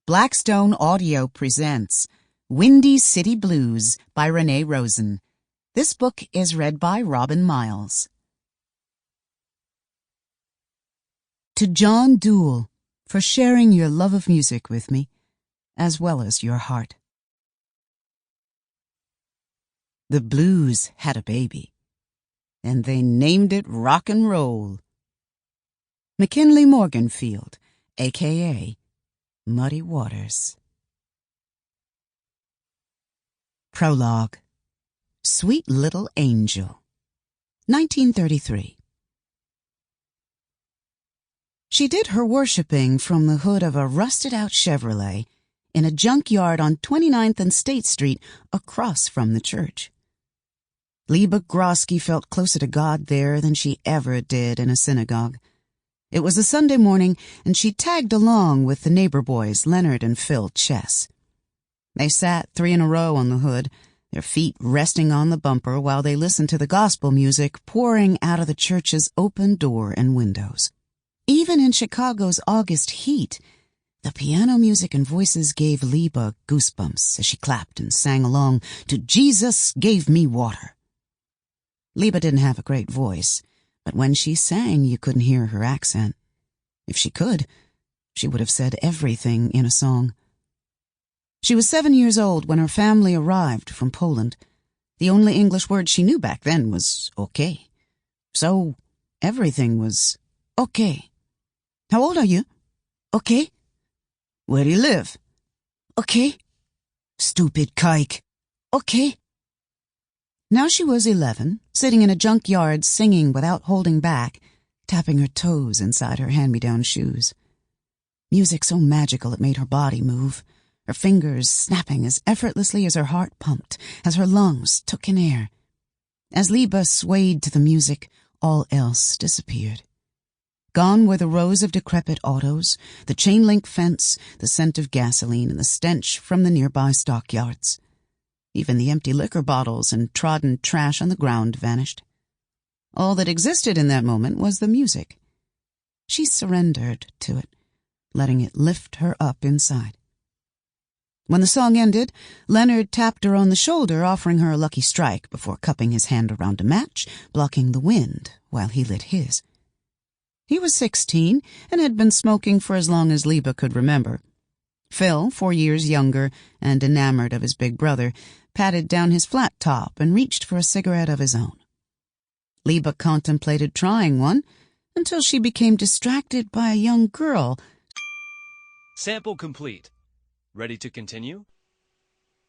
Blackstone Audio presents Windy City Blues by Renée Rosen. This book is read by Robin Miles. To John Doole, for sharing your love of music with me, as well as your heart. The blues had a baby, and they named it rock and roll. McKinley Morganfield, a.k.a. Muddy Waters. Prologue. Sweet Little Angel. 1933. She did her worshipping from the hood of a rusted-out Chevrolet in a junkyard on 29th and State Street across from the church. Leeba Groski felt closer to God there than she ever did in a synagogue. It was a Sunday morning, and she tagged along with the neighbor boys, Leonard and Phil Chess. They sat 3 in a row on the hood, their feet resting on the bumper while they listened to the gospel music pouring out of the church's open door and windows. Even in Chicago's August heat, the piano music and voices gave Leeba goosebumps as she clapped and sang along to Jesus Gave Me Water. Leeba didn't have a great voice, but when she sang, you couldn't hear her accent. If she could, she would have said everything in a song. She was 7 years old when her family arrived from Poland. The only English word she knew back then was okay. So everything was okay. How old are you? Okay. Where do you live? Okay. Stupid kike. Okay. Now she was 11, sitting in a junkyard singing without holding back, tapping her toes inside her hand-me-down shoes. Music so magical it made her body move, her fingers snapping as effortlessly as her heart pumped, as her lungs took in air. As Leeba swayed to the music, all else disappeared. Gone were the rows of decrepit autos, the chain-link fence, the scent of gasoline, and the stench from the nearby stockyards. Even the empty liquor bottles and trodden trash on the ground vanished. All that existed in that moment was the music. She surrendered to it, letting it lift her up inside. When the song ended, Leonard tapped her on the shoulder, offering her a lucky strike before cupping his hand around a match, blocking the wind while he lit his. He was 16 and had been smoking for as long as Leeba could remember. Phil, 4 years younger and enamored of his big brother, patted down his flat top and reached for a cigarette of his own. Leeba contemplated trying one until she became distracted by a young girl. Sample complete. Ready to continue?